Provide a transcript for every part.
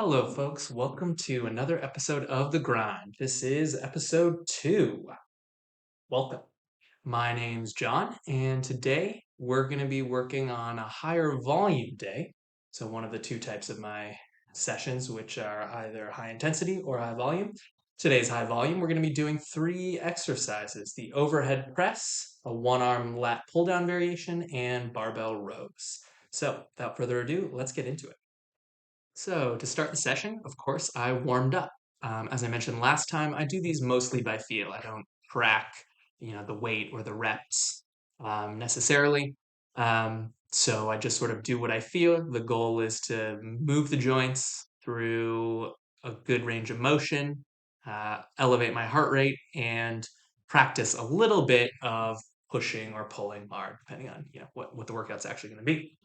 Hello, folks. Welcome to another episode of The Grind. This is episode 2. Welcome. My name's John, and today we're going to be working on a higher volume day. So, one of the two types of my sessions, which are either high intensity or high volume. Today's high volume, we're going to be doing 3 exercises: the overhead press, a one arm lat pull down variation, and barbell rows. So, without further ado, let's get into it. So to start the session, of course, I warmed up. As I mentioned last time, I do these mostly by feel. I don't track, the weight or the reps necessarily. So I just sort of do what I feel. The goal is to move the joints through a good range of motion, elevate my heart rate, and practice a little bit of pushing or pulling hard, depending on what the workout's actually going to be.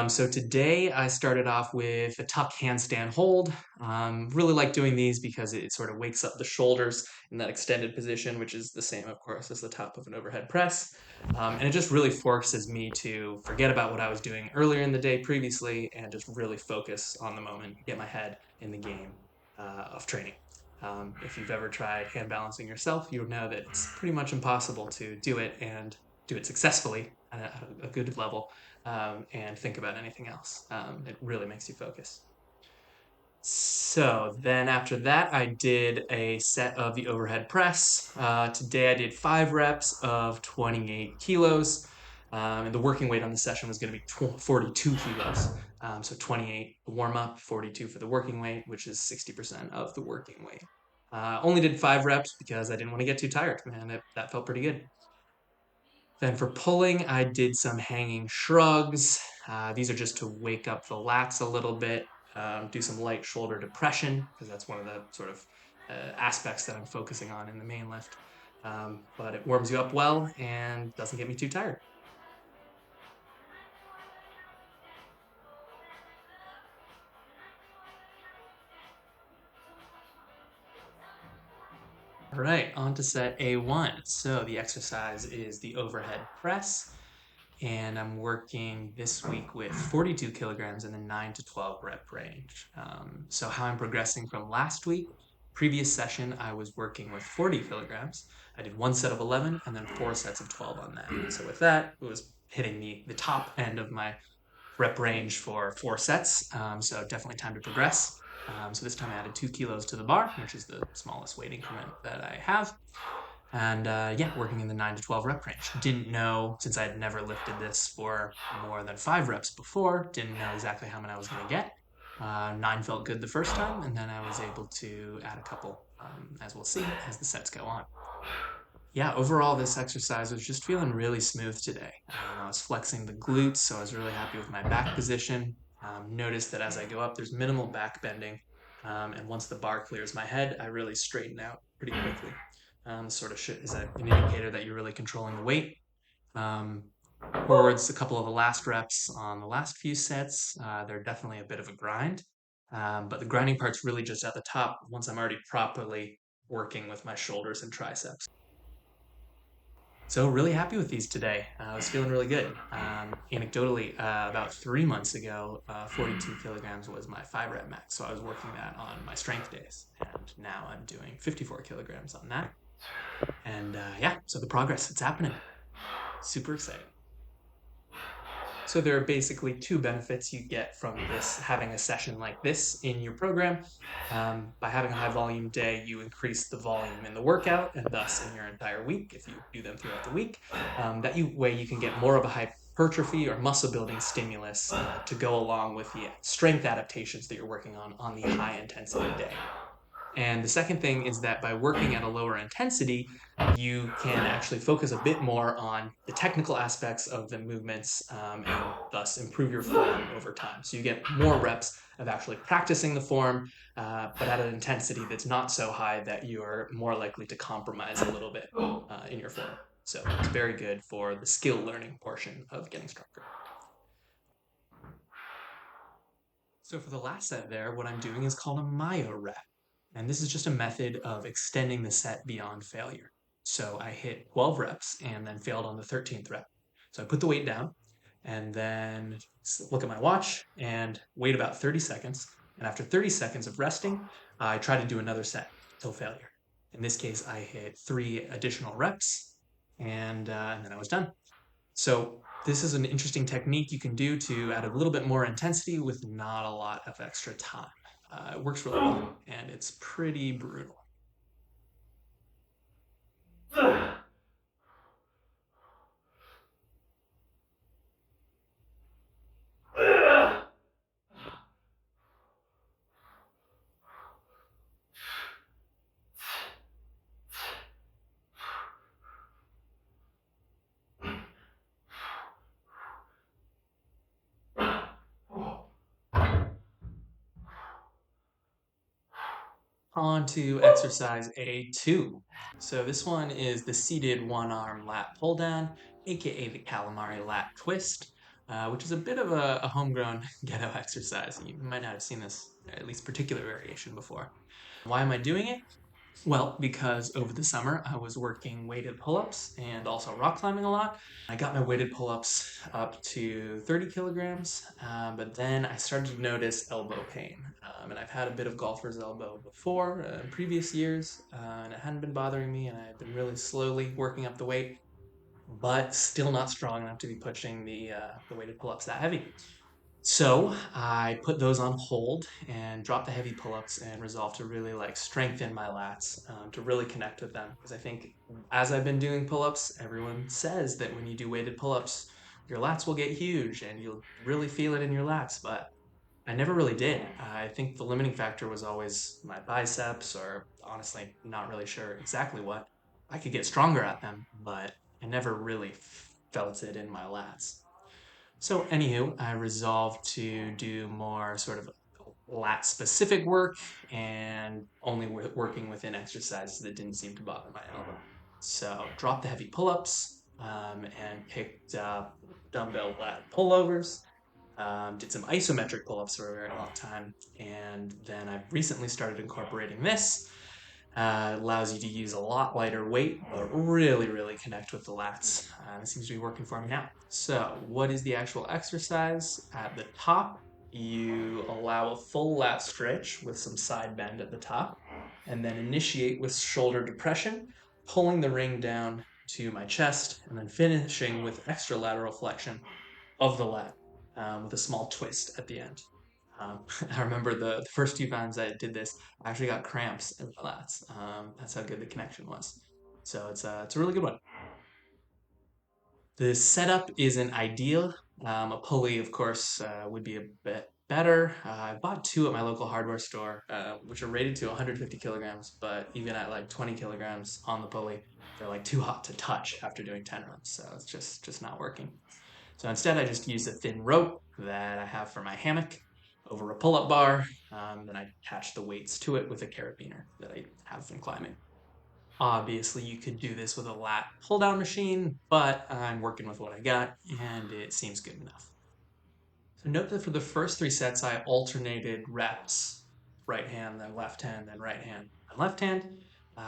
So today I started off with a tuck handstand hold. Really like doing these because it sort of wakes up the shoulders in that extended position, which is the same, of course, as the top of an overhead press. And it just really forces me to forget about what I was doing earlier in the day previously and just really focus on the moment, get my head in the game of training. If you've ever tried hand balancing yourself, you would know that it's pretty much impossible to do it and do it successfully at a good level and think about anything else. It really makes you focus. So then after that, I did a set of the overhead press. Today I did 5 reps of 28 kilos. And the working weight on the session was going to be 42 kilos. So 28 warm up, 42 for the working weight, which is 60% of the working weight. Only did 5 reps because I didn't want to get too tired, man. That felt pretty good. Then for pulling, I did some hanging shrugs. These are just to wake up the lats a little bit, do some light shoulder depression, because that's one of the sort of aspects that I'm focusing on in the main lift. But it warms you up well and doesn't get me too tired. All right, on to set A1. So the exercise is the overhead press, and I'm working this week with 42 kilograms in the 9 to 12 rep range. So, how I'm progressing from last week, previous session, I was working with 40 kilograms. I did 1 set of 11 and then 4 sets of 12 on that. So, with that, it was hitting the top end of my rep range for 4 sets. So, definitely time to progress. So, this time I added 2 kilos to the bar, which is the smallest weight increment that I have. And yeah, working in the 9 to 12 rep range. Didn't know, since I had never lifted this for more than 5 reps before, didn't know exactly how many I was going to get. 9 felt good the first time, and then I was able to add a couple, as we'll see, as the sets go on. Yeah, overall, this exercise was just feeling really smooth today. I was flexing the glutes, so I was really happy with my back position. Notice that as I go up, there's minimal back bending. And once the bar clears my head, I really straighten out pretty quickly. Sort of is an indicator that you're really controlling the weight. Um, Towards a couple of the last reps on the last few sets, they're definitely a bit of a grind. But the grinding part's really just at the top once I'm already properly working with my shoulders and triceps. So really happy with these today. I was feeling really good. Anecdotally, about 3 months ago, 42 kilograms was my 5 rep max. So I was working that on my strength days. And now I'm doing 54 kilograms on that. And yeah, so the progress, it's happening. Super exciting. So there are basically 2 benefits you get from this, having a session like this in your program. By having a high volume day, you increase the volume in the workout and thus in your entire week if you do them throughout the week. Way you can get more of a hypertrophy or muscle building stimulus to go along with the strength adaptations that you're working on the high intensity day. And the second thing is that by working at a lower intensity, you can actually focus a bit more on the technical aspects of the movements and thus improve your form over time. So you get more reps of actually practicing the form, but at an intensity that's not so high that you're more likely to compromise a little bit in your form. So it's very good for the skill learning portion of getting stronger. So for the last set there, what I'm doing is called a myo rep. And this is just a method of extending the set beyond failure. So I hit 12 reps and then failed on the 13th rep. So I put the weight down and then look at my watch and wait about 30 seconds And after 30 seconds of resting, I try to do another set till failure. In this case, I hit 3 additional reps and then I was done. So this is an interesting technique you can do to add a little bit more intensity with not a lot of extra time. It works really well, and it's pretty brutal. On to exercise A2. So this one is the seated one-arm lat pull down, aka the calamari lat twist, which is a bit of a homegrown ghetto exercise. You might not have seen this, at least particular variation before. Why am I doing it? Well, because over the summer I was working weighted pull-ups and also rock climbing a lot. I got my weighted pull-ups up to 30 kilograms, but then I started to notice elbow pain. And I've had a bit of golfer's elbow before in previous years, and it hadn't been bothering me, and I had been really slowly working up the weight, but still not strong enough to be pushing the weighted pull-ups that heavy. So I put those on hold and dropped the heavy pull-ups and resolved to really like strengthen my lats, to really connect with them. Because I think as I've been doing pull-ups, everyone says that when you do weighted pull-ups, your lats will get huge and you'll really feel it in your lats. But I never really did. I think the limiting factor was always my biceps, or honestly, not really sure exactly what. I could get stronger at them, but I never really felt it in my lats. So, anywho, I resolved to do more sort of lat specific work and only working within exercises that didn't seem to bother my elbow. So, dropped the heavy pull ups, and picked up dumbbell lat pullovers. Did some isometric pull ups for a very long time. And then I've recently started incorporating this. Allows you to use a lot lighter weight, but really, really connect with the lats. It seems to be working for me now. So, what is the actual exercise? At the top, you allow a full lat stretch with some side bend at the top, and then initiate with shoulder depression, pulling the ring down to my chest, and then finishing with extra lateral flexion of the lat, with a small twist at the end. I remember the first few times I did this, I actually got cramps in my lats. That's how good the connection was. So it's a really good one. The setup isn't ideal. A pulley, of course, would be a bit better. I bought two at my local hardware store, which are rated to 150 kilograms, but even at like 20 kilograms on the pulley, they're like too hot to touch after doing 10 reps. So it's just not working. So instead, I just use a thin rope that I have for my hammock over a pull-up bar. Then I attach the weights to it with a carabiner that I have from climbing. Obviously, you could do this with a lat pull-down machine, but I'm working with what I got, and it seems good enough. So note that for the first 3 sets, I alternated reps, right hand, then right hand, then left hand,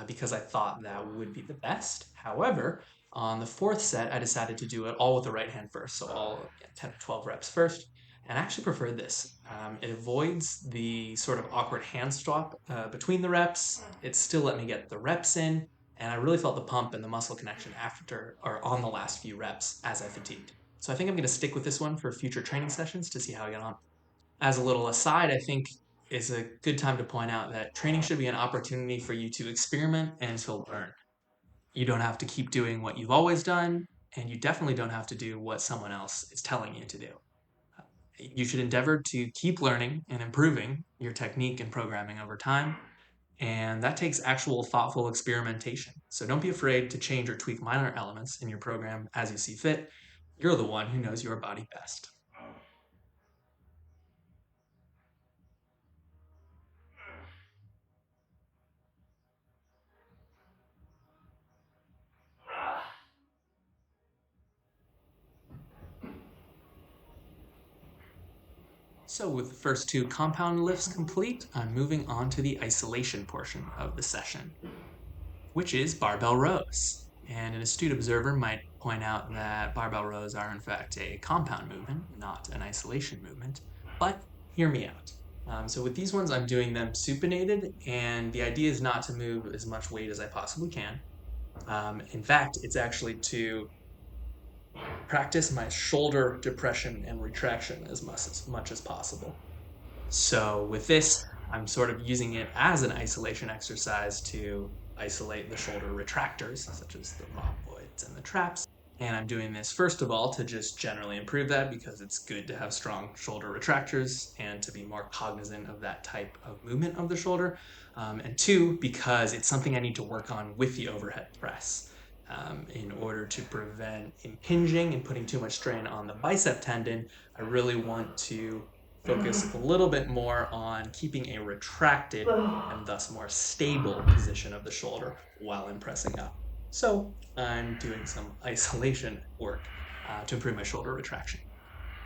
because I thought that would be the best. However, on the fourth set, I decided to do it all with the right hand first, so all 10 or 12 reps first. And I actually preferred this. It avoids the sort of awkward hand swap between the reps. It still let me get the reps in, and I really felt the pump and the muscle connection after or on the last few reps as I fatigued. So I think I'm going to stick with this one for future training sessions to see how I get on. As a little aside, I think it's a good time to point out that training should be an opportunity for you to experiment and to learn. You don't have to keep doing what you've always done, and you definitely don't have to do what someone else is telling you to do. You should endeavor to keep learning and improving your technique and programming over time, and that takes actual thoughtful experimentation. So don't be afraid to change or tweak minor elements in your program as you see fit. You're the one who knows your body best. So with the first two compound lifts complete, I'm moving on to the isolation portion of the session, which is barbell rows. And an astute observer might point out that barbell rows are in fact a compound movement, not an isolation movement. But hear me out. So with these ones, I'm doing them supinated, and the idea is not to move as much weight as I possibly can. In fact, it's actually to practice my shoulder depression and retraction as much as possible. So with this, I'm sort of using it as an isolation exercise to isolate the shoulder retractors, such as the rhomboids and the traps. And I'm doing this first of all to just generally improve that because it's good to have strong shoulder retractors and to be more cognizant of that type of movement of the shoulder. And two, because it's something I need to work on with the overhead press in order to prevent impinging and putting too much strain on the bicep tendon. I really want to focus a little bit more on keeping a retracted and thus more stable position of the shoulder while I'm pressing up. So I'm doing some isolation work to improve my shoulder retraction.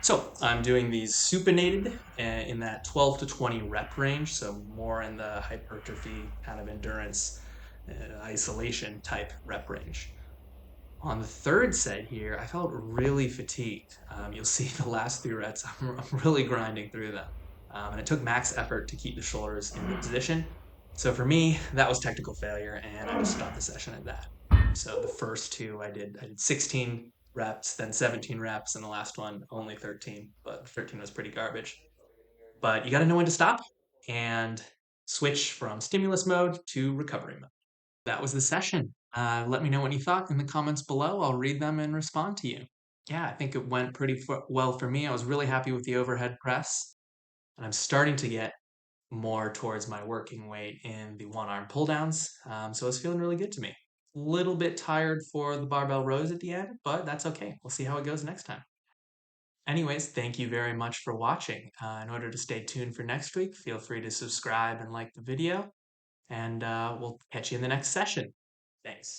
So I'm doing these supinated in that 12 to 20 rep range, so more in the hypertrophy kind of endurance isolation type rep range. On the third set here, I felt really fatigued. You'll see the last three reps, I'm really grinding through them. And it took max effort to keep the shoulders in the position. So for me, that was technical failure, and I just stopped the session at that. So the first two I did 16 reps, then 17 reps, and the last one only 13. But 13 was pretty garbage. But you got to know when to stop and switch from stimulus mode to recovery mode. That was the session. Let me know what you thought in the comments below. I'll read them and respond to you. Yeah, I think it went pretty well for me. I was really happy with the overhead press, and I'm starting to get more towards my working weight in the one arm pull downs. So it's feeling really good to me. A little bit tired for the barbell rows at the end, but that's okay. We'll see how it goes next time. Anyways, thank you very much for watching. In order to stay tuned for next week, feel free to subscribe and like the video, and we'll catch you in the next session. Thanks.